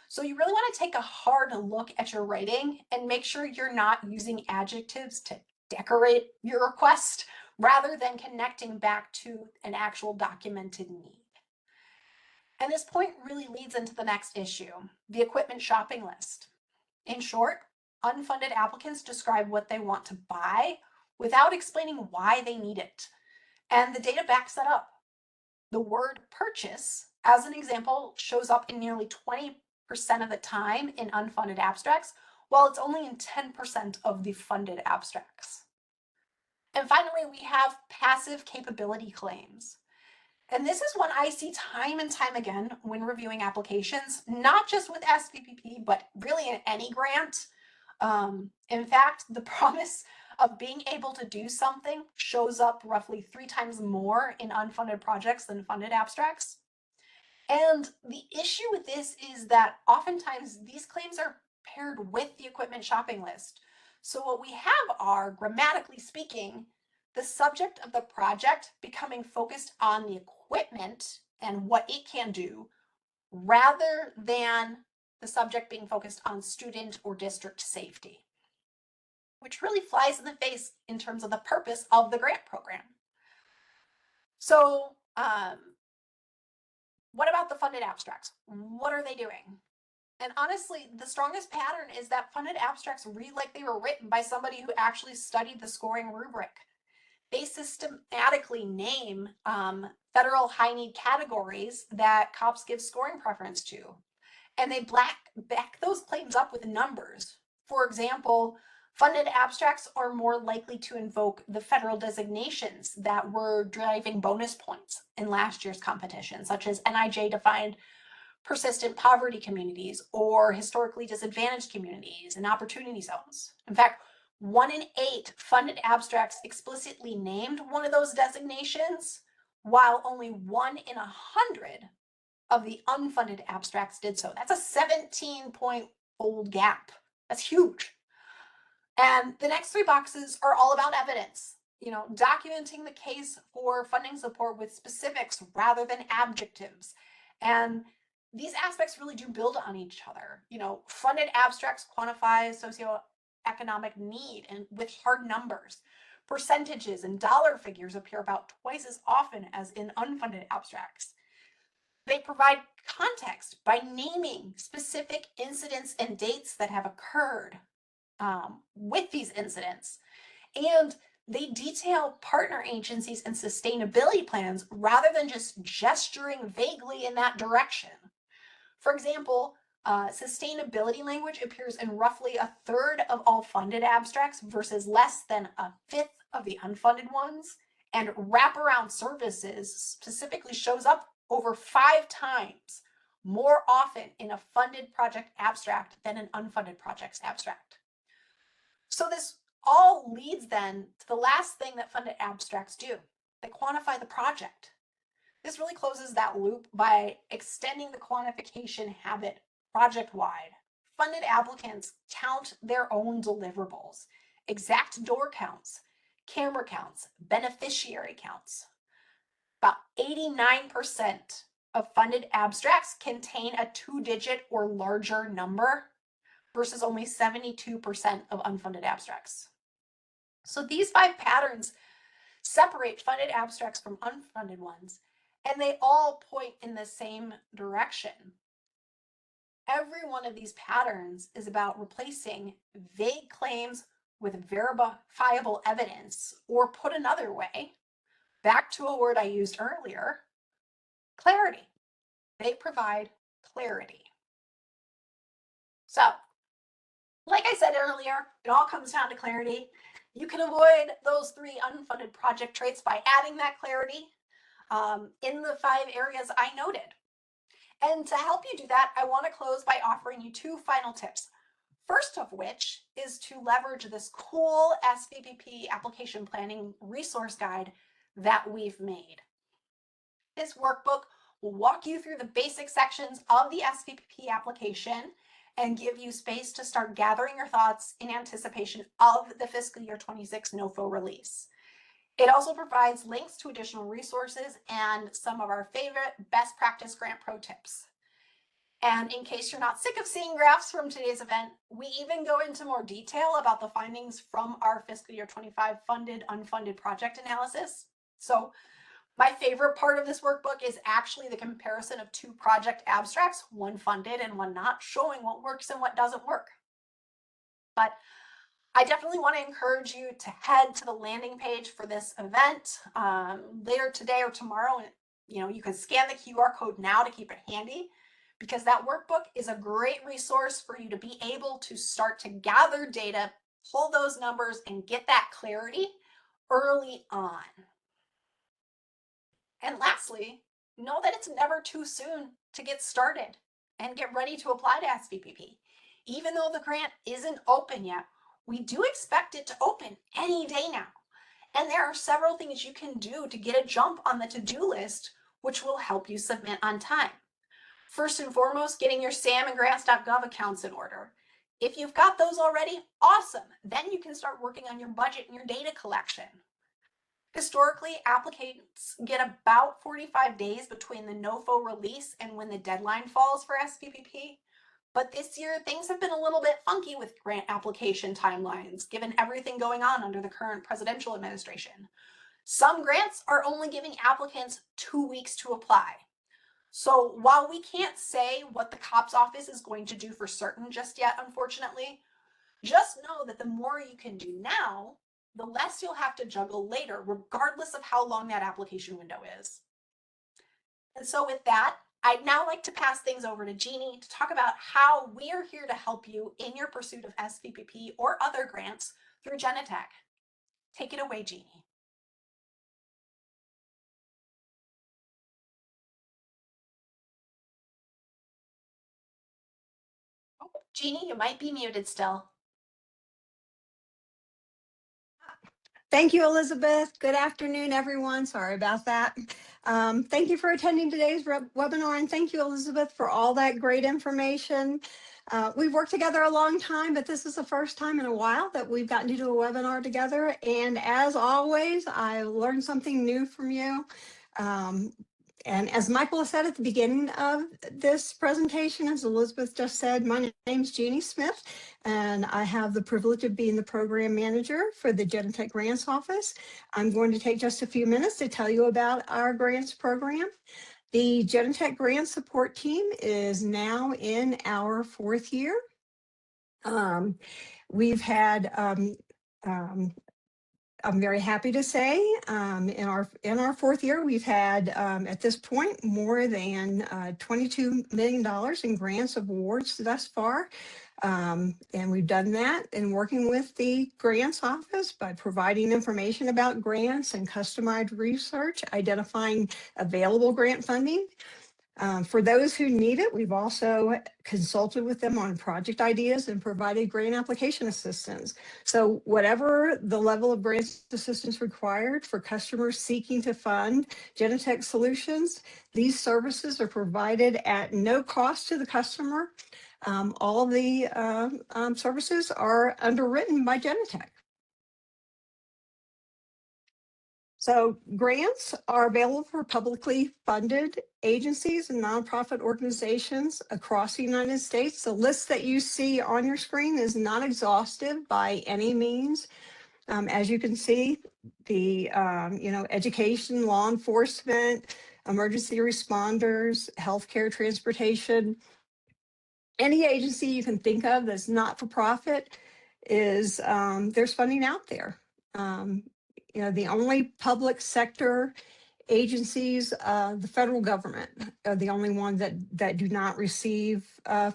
So you really want to take a hard look at your writing and make sure you're not using adjectives to decorate your request rather than connecting back to an actual documented need. And this point really leads into the next issue, the equipment shopping list. In short, unfunded applicants describe what they want to buy without explaining why they need it. And the data backs that up. The word purchase, as an example, shows up in nearly 20% of the time in unfunded abstracts, while it's only in 10% of the funded abstracts. And finally, we have passive capability claims. And this is one I see time and time again when reviewing applications, not just with SVPP, but really in any grant. In fact, the promise of being able to do something shows up roughly 3 times more in unfunded projects than funded abstracts. And the issue with this is that oftentimes these claims are paired with the equipment shopping list. So what we have are, grammatically speaking, the subject of the project becoming focused on the equipment and what it can do, rather than the subject being focused on student or district safety, which really flies in the face in terms of the purpose of the grant program. So what about the funded abstracts? What are they doing? And honestly, the strongest pattern is that funded abstracts read like they were written by somebody who actually studied the scoring rubric. They systematically name federal high need categories that COPS give scoring preference to. And they back those claims up with numbers. For example, funded abstracts are more likely to invoke the federal designations that were driving bonus points in last year's competition, such as NIJ-defined persistent poverty communities or historically disadvantaged communities and opportunity zones. In fact, 1 in 8 funded abstracts explicitly named one of those designations, while only 1 in 100 of the unfunded abstracts did so. That's a 17-point-fold gap. That's huge. And the next 3 boxes are all about evidence, documenting the case for funding support with specifics rather than adjectives. And these aspects really do build on each other. Funded abstracts quantify socioeconomic need and with hard numbers. Percentages and dollar figures appear about twice as often as in unfunded abstracts. They provide context by naming specific incidents and dates that have occurred with these incidents. And they detail partner agencies and sustainability plans rather than just gesturing vaguely in that direction. For example, sustainability language appears in roughly 1/3 of all funded abstracts versus less than 1/5 of the unfunded ones. And wraparound services specifically shows up over 5 times more often in a funded project abstract than an unfunded project's abstract. So this all leads then to the last thing that funded abstracts do. They quantify the project. This really closes that loop by extending the quantification habit project-wide. Funded applicants count their own deliverables, exact door counts, camera counts, beneficiary counts. About 89% of funded abstracts contain a 2-digit or larger number versus only 72% of unfunded abstracts. So these 5 patterns separate funded abstracts from unfunded ones, and they all point in the same direction. Every one of these patterns is about replacing vague claims with verifiable evidence, or put another way, back to a word I used earlier, clarity. They provide clarity. So, like I said earlier, it all comes down to clarity. You can avoid those 3 unfunded project traits by adding that clarity in the 5 areas I noted. And to help you do that, I want to close by offering you 2 final tips. First of which is to leverage this cool SVPP application planning resource guide that we've made. This workbook will walk you through the basic sections of the SVPP application and give you space to start gathering your thoughts in anticipation of the fiscal year 26 NOFO release. It also provides links to additional resources and some of our favorite best practice grant pro tips. And in case you're not sick of seeing graphs from today's event, we even go into more detail about the findings from our fiscal year 25 funded, unfunded project analysis. So my favorite part of this workbook is actually the comparison of two project abstracts, one funded and one not, showing what works and what doesn't work. But I definitely want to encourage you to head to the landing page for this event later today or tomorrow. You can scan the QR code now to keep it handy, because that workbook is a great resource for you to be able to start to gather data, pull those numbers, and get that clarity early on. And lastly, know that it's never too soon to get started and get ready to apply to SVPP. Even though the grant isn't open yet, we do expect it to open any day now. And there are several things you can do to get a jump on the to-do list, which will help you submit on time. First and foremost, getting your SAM and grants.gov accounts in order. If you've got those already, awesome. Then you can start working on your budget and your data collection. Historically, applicants get about 45 days between the NOFO release and when the deadline falls for SVPP. But this year, things have been a little bit funky with grant application timelines, given everything going on under the current presidential administration. Some grants are only giving applicants 2 weeks to apply. So while we can't say what the COPS office is going to do for certain just yet, unfortunately, just know that the more you can do now, the less you'll have to juggle later, regardless of how long that application window is. And so with that, I'd now like to pass things over to Jeanne to talk about how we are here to help you in your pursuit of SVPP or other grants through Genetec. Take it away, Jeanne. Oh, Jeanne, you might be muted still. Thank you, Elizabeth. Good afternoon, everyone. Sorry about that. Thank you for attending today's webinar, and thank you, Elizabeth, for all that great information. We've worked together a long time, but this is the first time in a while that we've gotten to do a webinar together. And as always, I learned something new from you. And as Michael said at the beginning of this presentation, as Elizabeth just said, my name's Jeanne Smith, and I have the privilege of being the program manager for the Genetec Grants Office. I'm going to take just a few minutes to tell you about our grants program. The Genetec Grant Support Team is now in our 4th year. We've had I'm very happy to say in our 4th year, we've had at this point more than $22 million in grants awards thus far. And we've done that in working with the grants office by providing information about grants and customized research, identifying available grant funding. For those who need it, we've also consulted with them on project ideas and provided grant application assistance. So whatever the level of grant assistance required for customers seeking to fund Genetec solutions, these services are provided at no cost to the customer. All of the services are underwritten by Genetec. So grants are available for publicly funded agencies and nonprofit organizations across the United States. The list that you see on your screen is not exhaustive by any means. As you can see, the education, law enforcement, emergency responders, healthcare, transportation, any agency you can think of that's not for profit is there's funding out there. The only public sector agencies, the federal government are the only ones that do not receive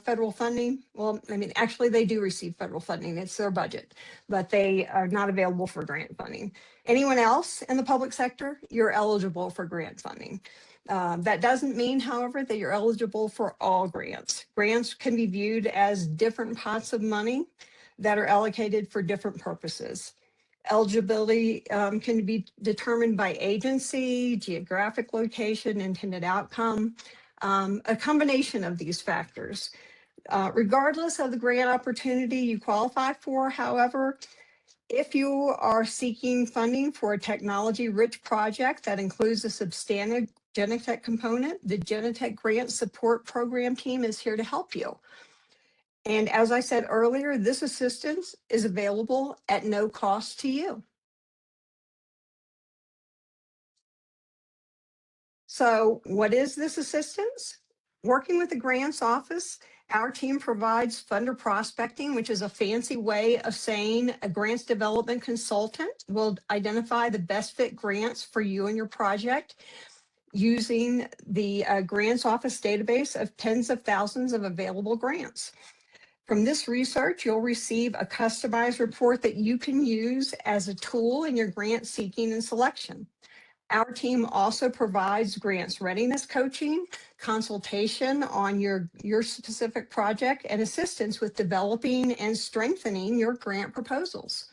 federal funding. Well, I mean, actually they do receive federal funding. It's their budget, but they are not available for grant funding. Anyone else in the public sector, you're eligible for grant funding. That doesn't mean, however, that you're eligible for all grants. Grants can be viewed as different pots of money that are allocated for different purposes. Eligibility can be determined by agency, geographic location, intended outcome, a combination of these factors. Regardless of the grant opportunity you qualify for, however, if you are seeking funding for a technology-rich project that includes a Genetec component, the Genetec Grant Support Program team is here to help you. And as I said earlier, this assistance is available at no cost to you. So what is this assistance? Working with the grants office, our team provides funder prospecting, which is a fancy way of saying a grants development consultant will identify the best fit grants for you and your project using the grants office database of tens of thousands of available grants. From this research, you'll receive a customized report that you can use as a tool in your grant seeking and selection. Our team also provides grants readiness coaching, consultation on your specific project, and assistance with developing and strengthening your grant proposals.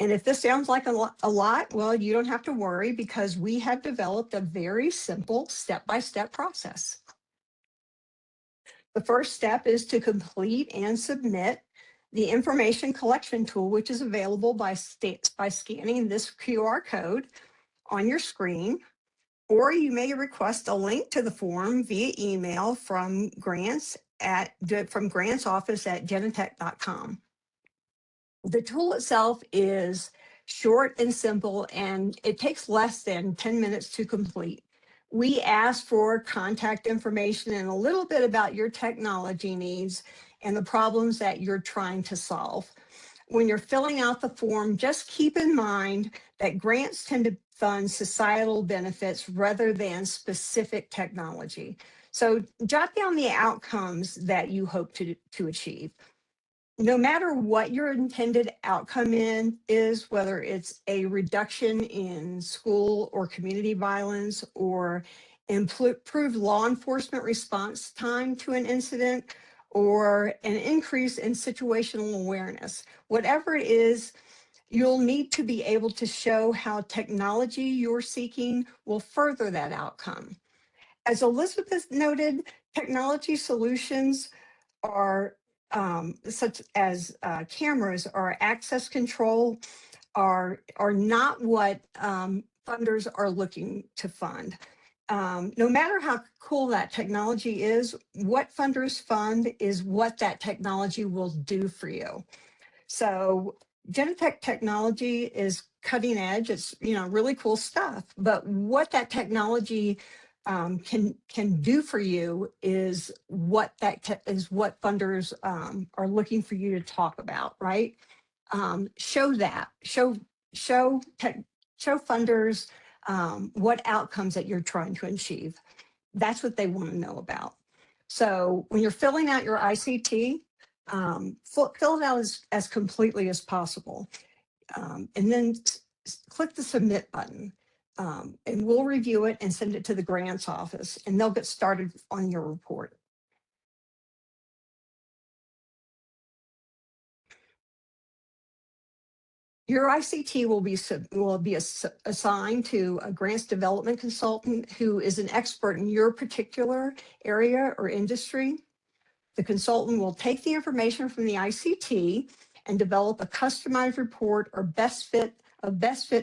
And if this sounds like a lot, well, you don't have to worry because we have developed a very simple step-by-step process. The first step is to complete and submit the information collection tool, which is available by scanning this QR code on your screen, or you may request a link to the form via email from grants office at genetec.com. The tool itself is short and simple, and it takes less than 10 minutes to complete. We ask for contact information and a little bit about your technology needs and the problems that you're trying to solve. When you're filling out the form, just keep in mind that grants tend to fund societal benefits rather than specific technology. So jot down the outcomes that you hope to achieve. No matter what your intended outcome is, whether it's a reduction in school or community violence or improved law enforcement response time to an incident or an increase in situational awareness, whatever it is, you'll need to be able to show how technology you're seeking will further that outcome. As Elizabeth noted, technology solutions are such as cameras or access control are not what funders are looking to fund. No matter how cool that technology is, what funders fund is what that technology will do for you. So Genetec technology is cutting edge. It's really cool stuff. But what that technology can do for you is what funders are looking for you to talk about, right? Show funders what outcomes that you're trying to achieve. That's what they want to know about. So when you're filling out your ICT, fill it out as completely as possible. And then click the submit button. And we'll review it and send it to the grants office, and they'll get started on your report. Your ICT will be assigned to a grants development consultant who is an expert in your particular area or industry. The consultant will take the information from the ICT and develop a customized report or best fit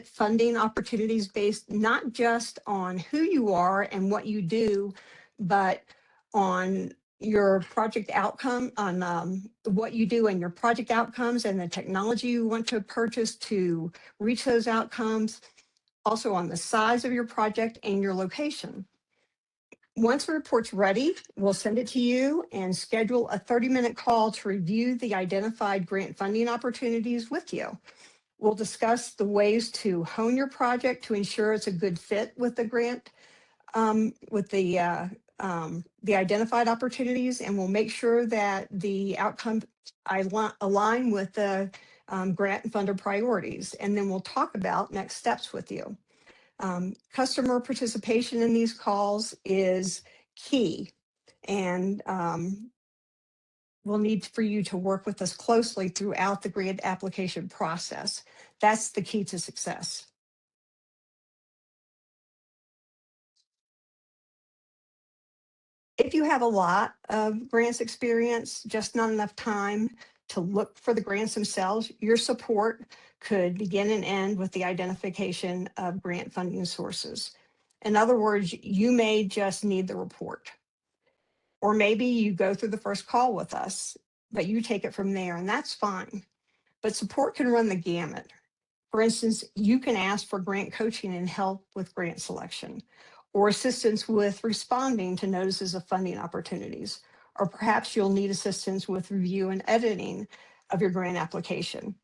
funding opportunities based not just on who you are and what you do, but on your project outcome, on what you do and your project outcomes and the technology you want to purchase to reach those outcomes, also on the size of your project and your location. Once the report's ready, we'll send it to you and schedule a 30-minute call to review the identified grant funding opportunities with you. We'll discuss the ways to hone your project to ensure it's a good fit with the grant, with the identified opportunities, and we'll make sure that the outcome align with the grant and funder priorities. And then we'll talk about next steps with you. Customer participation in these calls is key, and we'll need for you to work with us closely throughout the grant application process. That's the key to success. If you have a lot of grants experience, just not enough time to look for the grants themselves, your support could begin and end with the identification of grant funding sources. In other words, you may just need the report. Or maybe you go through the first call with us, but you take it from there, and that's fine. But support can run the gamut. For instance, you can ask for grant coaching and help with grant selection, or assistance with responding to notices of funding opportunities, or perhaps you'll need assistance with review and editing of your grant application.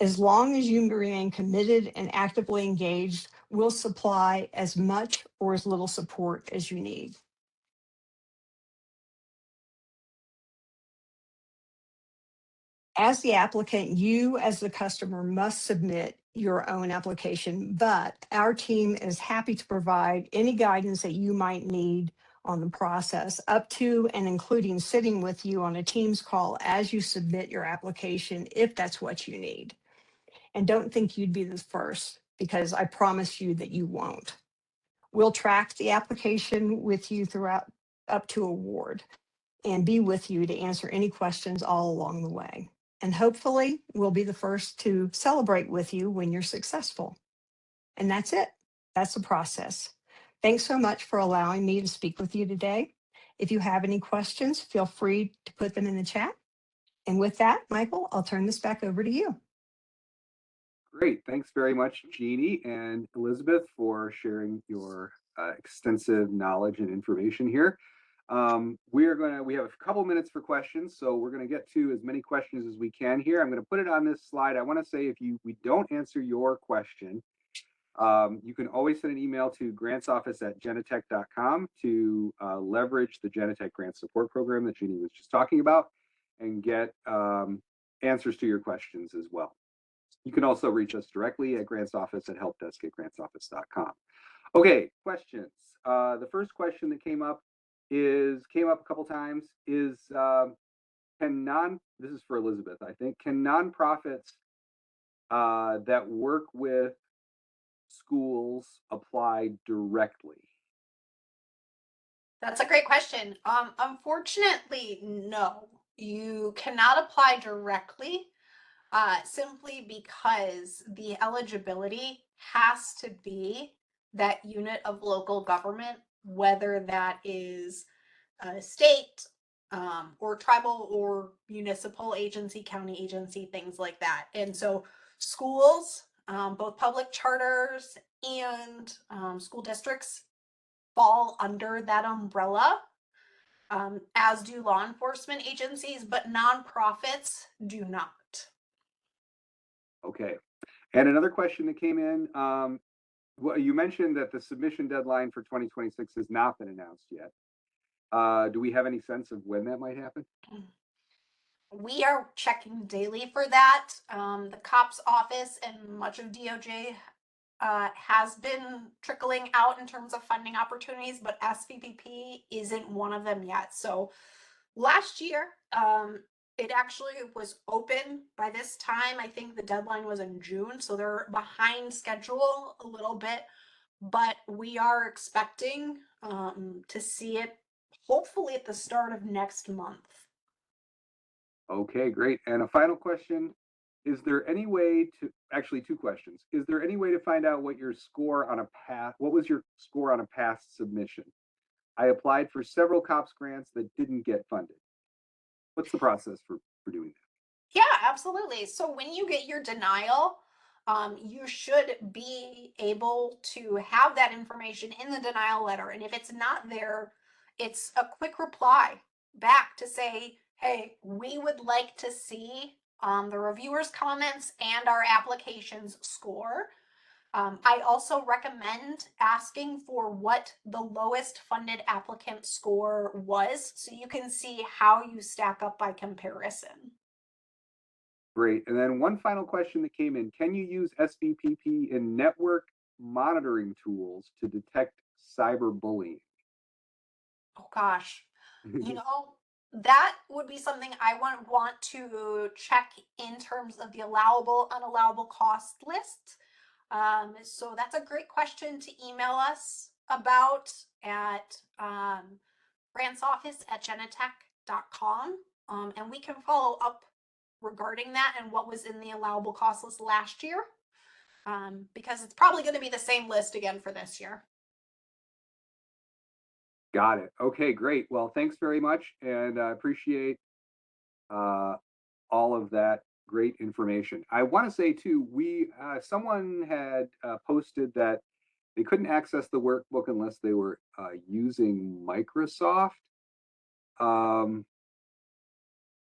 As long as you remain committed and actively engaged, we'll supply as much or as little support as you need. As the applicant, you as the customer must submit your own application, but our team is happy to provide any guidance that you might need on the process, up to and including sitting with you on a Teams call as you submit your application, if that's what you need. And don't think you'd be the first, because I promise you that you won't. We'll track the application with you throughout up to award and be with you to answer any questions all along the way. And hopefully we'll be the first to celebrate with you when you're successful. And that's it. That's the process. Thanks so much for allowing me to speak with you today. If you have any questions, feel free to put them in the chat. And with that, Michael, I'll turn this back over to you. Great. Thanks very much, Jeannie and Elizabeth, for sharing your extensive knowledge and information here. We have a couple minutes for questions, so we're going to get to as many questions as we can here. I'm going to put it on this slide. I want to say if we don't answer your question, you can always send an email to grantsoffice@genetec.com to leverage the Genetec Grant Support Program that Jeannie was just talking about and get answers to your questions as well. You can also reach us directly at grantsoffice@helpdesk@grantsoffice.com. Okay, questions. The first question that came up a couple times is this is for Elizabeth, I think, can nonprofits that work with schools apply directly? That's a great question. Unfortunately, no, you cannot apply directly simply because the eligibility has to be that unit of local government, whether that is a state or tribal or municipal agency, county agency, things like that. And so schools, both public charters and school districts fall under that umbrella, as do law enforcement agencies, but nonprofits do not. Okay. And another question that came in, well, you mentioned that the submission deadline for 2026 has not been announced yet. Do we have any sense of when that might happen? We are checking daily for that. The COPS office and much of DOJ has been trickling out in terms of funding opportunities, but SVPP isn't one of them yet. So last year, it actually was open by this time. I think the deadline was in June, so they're behind schedule a little bit, but we are expecting to see it hopefully at the start of next month. Okay, great. And a final question. Is there any way to, actually two questions. Is there any way to find out what was your score on a past submission? I applied for several COPS grants that didn't get funded. What's the process for doing that? Yeah, absolutely. So when you get your denial, you should be able to have that information in the denial letter. And if it's not there, it's a quick reply back to say, hey, we would like to see the reviewer's comments and our application's score. I also recommend asking for what the lowest funded applicant score was, so you can see how you stack up by comparison. Great. And then one final question that came in. Can you use SVPP in network monitoring tools to detect cyberbullying? Oh gosh, you know, that would be something I want to check in terms of the allowable, unallowable cost list. So that's a great question to email us about at grantsoffice@genetec.com, and we can follow up regarding that and what was in the allowable cost list last year. Because it's probably going to be the same list again for this year. Got it. Okay, great. Well, thanks very much, and I appreciate all of that great information. I want to say too, someone had posted that they couldn't access the workbook unless they were using Microsoft,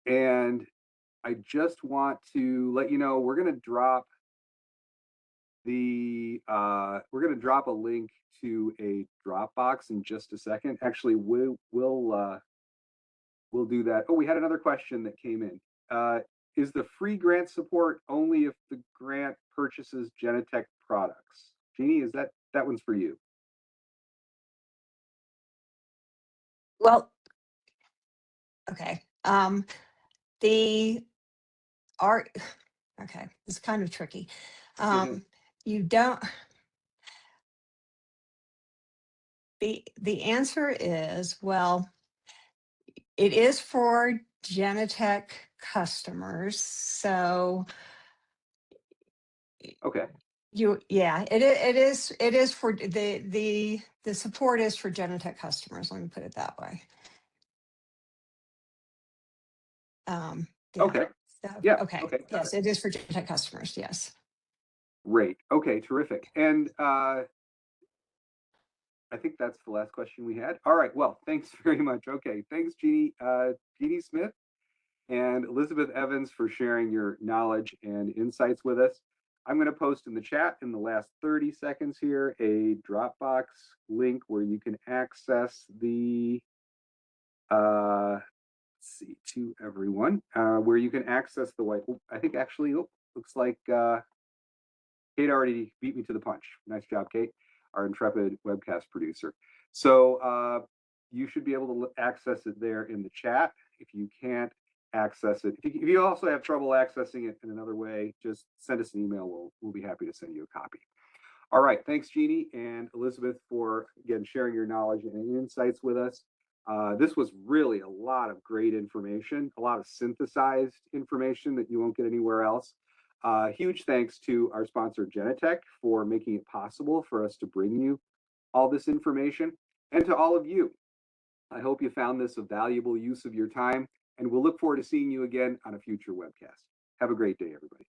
and I just want to let you know we're going to drop a link to a Dropbox in just a second. Actually, we'll do that. Oh, we had another question that came in. Is the free grant support only if the grant purchases Genetec products? Jeannie, is that one's for you? Well, okay. Okay, it's kind of tricky. You don't, the answer is, well, it is for Genetec customers. So Okay. it is for the support is for Genetec customers. Let me put it that way. Yeah. Okay. So, Yeah. Okay. Okay. Yes, it is for Genetec customers. Yes. Great. Okay. Terrific. And I think that's the last question we had. All right. Well, thanks very much. Okay. Thanks, Jeannie. Jeannie Smith and Elizabeth Evans for sharing your knowledge and insights with us. I'm going to post in the chat in the last 30 seconds here a Dropbox link where you can access the let's see, to everyone, where you can access the white. I think actually, looks like Kate already beat me to the punch. Nice job, Kate, our intrepid webcast producer. So you should be able to access it there in the chat. If you can't access it, if you also have trouble accessing it in another way, just send us an email. We'll be happy to send you a copy. All right, thanks, Jeannie and Elizabeth, for again sharing your knowledge and insights with us. This was really a lot of great information, a lot of synthesized information that you won't get anywhere else. Huge thanks to our sponsor, Genetec, for making it possible for us to bring you all this information, and to all of you. I hope you found this a valuable use of your time, and we'll look forward to seeing you again on a future webcast. Have a great day, everybody.